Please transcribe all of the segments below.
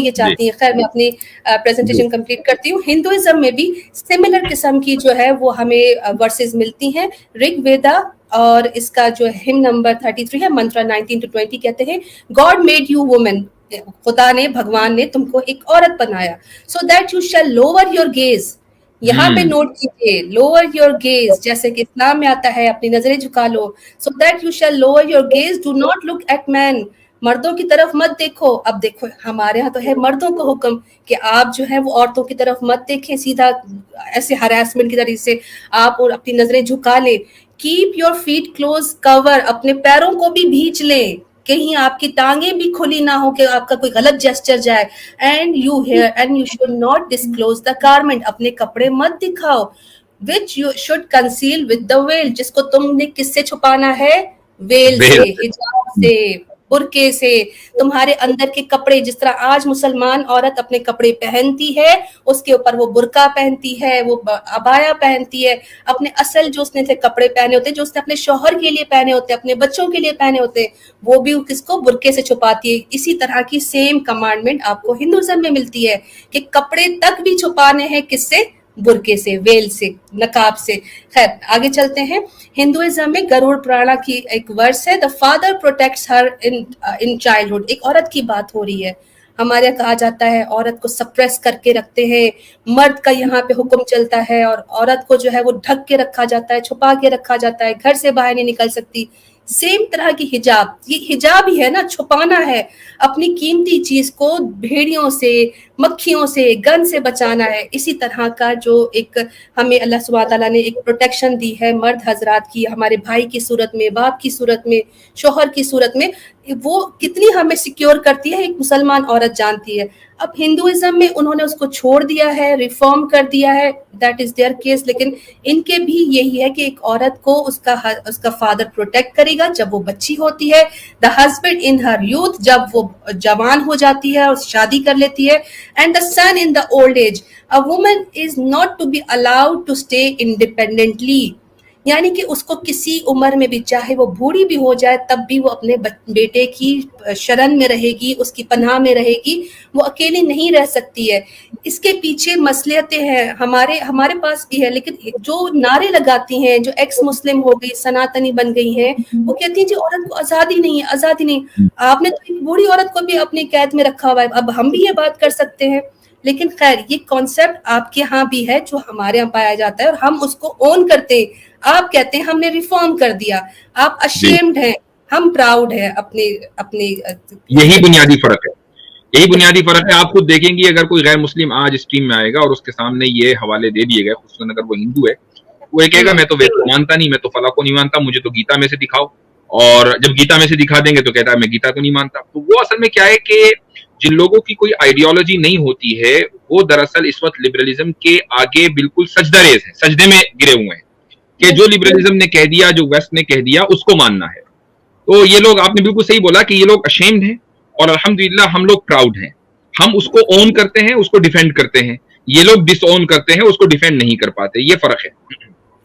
ये चाहती हैं। खैर मैं अपनी प्रेजेंटेशन कंप्लीट करती हूँ। हिंदुइज्म में भी सिमिलर किस्म की जो है वो हमें वर्सेस मिलती हैं। ऋग्वेदा और इसका जो हिम नंबर 33 है, मंत्रा 19 to 20 कहते हैं, गॉड मेड यू वुमन, खुदा ने, भगवान ने तुमको एक औरत बनाया, सो that you shall lower your gauge. यहाँ पे नोट कीजिए, लोअर योर गेज, जैसे कि इस्लाम में आता है अपनी नजरें झुका लो, so that you shall lower your gaze, do not look at man, मर्दों की तरफ मत देखो। अब देखो हमारे यहाँ तो है मर्दों को हुक्म कि आप जो है वो औरतों की तरफ मत देखें, सीधा ऐसे हरासमेंट की तरीके से आप और अपनी नजरें झुका ले। Keep your feet close cover, अपने पैरों को भी भींच ले, कहीं आपकी टांगें भी खुली ना हो कि आपका कोई गलत जेस्चर जाए। And you should not disclose the garment, अपने कपड़े मत दिखाओ, which you should conceal with the well, जिसको तुमने किससे छुपाना है, वेल से, हिजाब से, बुरके से, तुम्हारे अंदर के कपड़े, जिस तरह आज मुसलमान औरत अपने कपड़े पहनती है, उसके ऊपर वो बुरका पहनती है, वो अबाया पहनती है, अपने असल जो उसने से कपड़े पहने होते, जो उसने अपने शौहर के लिए पहने होते, अपने बच्चों के लिए पहने होते, वो भी किसको, बुरके से छुपाती है। इसी तरह की सेम कमांडमेंट आपको हिंदुइज्म में मिलती है कि कपड़े तक भी छुपाने हैं, किससे, बुरके से, वेल से, नकाब से। खैर आगे चलते हैं। हिंदुइज्म में गरुड़ पुराण की एक वर्स है, the father protects her in childhood. एक औरत की बात हो रही है, हमारे यहाँ कहा जाता है औरत को सप्रेस करके रखते हैं, मर्द का यहाँ पे हुक्म चलता है और औरत को जो है वो ढक के रखा जाता है, छुपा के रखा जाता है, घर से बाहर नहीं निकल सकती। सेम तरह की हिजाब, ये हिजाब ही है ना, छुपाना है, अपनी कीमती चीज को भेड़ियों से, मक्खियों से, गन से बचाना है। इसी तरह का जो एक हमें अल्लाह सुब्हानहू तआला ने एक प्रोटेक्शन दी है मर्द हजरात की, हमारे भाई की सूरत में, बाप की सूरत में, शोहर की सूरत में, वो कितनी हमें सिक्योर करती है एक मुसलमान औरत जानती है। अब हिंदुइज्म में उन्होंने उसको छोड़ दिया है, रिफॉर्म कर दिया है, दैट इज देयर केस। लेकिन इनके भी यही है कि एक औरत को उसका फादर प्रोटेक्ट करेगा जब वो बच्ची होती है, the husband in her youth, जब वो जवान हो जाती है और शादी कर लेती है, and the son in the old age. A woman is not to be allowed to stay independently, यानी कि उसको किसी उम्र में भी, चाहे वो बूढ़ी भी हो जाए, तब भी वो अपने बेटे की शरण में रहेगी, उसकी पनाह में रहेगी, वो अकेली नहीं रह सकती है। इसके पीछे मसलियतें हैं, हमारे पास भी है, लेकिन जो नारे लगाती हैं, जो एक्स मुस्लिम हो गई, सनातनी बन गई हैं, वो कहती है जी औरत को आज़ादी नहीं है, आज़ादी नहीं। आपने तो एक बूढ़ी औरत को भी अपनी कैद में रखा हुआ है, अब हम भी ये बात कर सकते हैं। लेकिन खैर ये कॉन्सेप्ट आपके यहाँ भी है, जो हमारे यहाँ पाया जाता है और हम उसको ओन करते हैं। आप कहते हैं हमने रिफॉर्म कर दिया, आप अशेम्ड हैं, हम प्राउड हैं अपने अपने यही बुनियादी फर्क है, यही बुनियादी फर्क है। आप खुद देखेंगे अगर कोई गैर मुस्लिम आज स्ट्रीम में आएगा और उसके सामने ये हवाले दे दिए गए, खुसूसन अगर वो हिंदू है, वो ये कहेगा मैं तो वेद को मानता नहीं, मैं तो फला को नहीं मानता, मुझे तो गीता में से दिखाओ। और जब गीता में से दिखा देंगे तो कहता है मैं गीता को नहीं मानता। तो वो असल में क्या है कि जिन लोगों की कोई आइडियोलॉजी नहीं होती है, वो दरअसल इस वक्त लिबरलिज्म के आगे बिल्कुल सजदरेज है, सजदे में गिरे हुए हैं कि जो लिबरलिज्म ने कह दिया, जो वेस्ट ने कह दिया, उसको मानना है। तो ये लोग, आपने बिल्कुल सही बोला कि ये लोग अशेम्ड हैं और अल्हम्दुलिल्लाह हम लोग प्राउड हैं। हम उसको ओन करते हैं, उसको डिफेंड करते हैं। ये लोग डिसओन करते हैं, उसको डिफेंड नहीं कर पाते। ये फर्क है।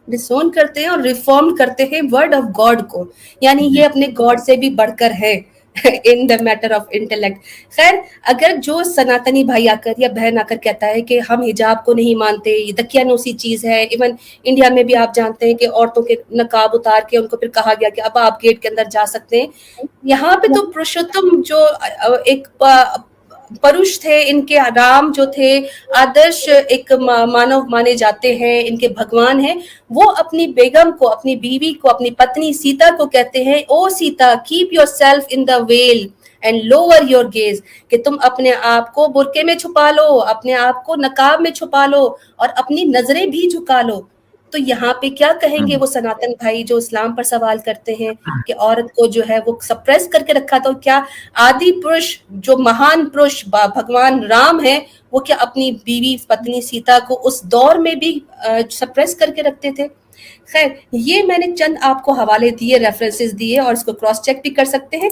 डिसओन करते हैं और रिफॉर्म करते हैं वर्ड ऑफ गॉड को, यानी ये अपने गॉड से भी बढ़कर है in the matter of intellect. खैर अगर जो सनातनी भाई आकर या बहन आकर कहता है कि हम हिजाब को नहीं मानते, ये दकियानूसी चीज है, इवन इंडिया में भी आप जानते हैं कि औरतों के नकाब उतार के उनको फिर कहा गया कि अब आप गेट के अंदर जा सकते हैं। यहाँ पे तो पुरुषोत्तम जो एक पुरुष थे, इनके राम जो थे, आदर्श एक मानव माने जाते हैं, इनके भगवान हैं, वो अपनी बेगम को, अपनी बीवी को, अपनी पत्नी सीता को कहते हैं, O Sita keep yourself in the veil and lower your gaze, कि तुम अपने आप को बुरके में छुपा लो, अपने आप को नकाब में छुपा लो और अपनी नजरें भी झुका लो। तो यहाँ पे क्या कहेंगे वो सनातन भाई जो इस्लाम पर सवाल करते हैं कि औरत को जो है वो सप्रेस करके रखा, तो क्या आदि पुरुष जो महान पुरुष भगवान राम है, वो क्या अपनी बीवी पत्नी सीता को उस दौर में भी सप्रेस करके रखते थे? खैर ये मैंने चंद आपको हवाले दिए, रेफरेंसेस दिए और इसको क्रॉस चेक भी कर सकते हैं।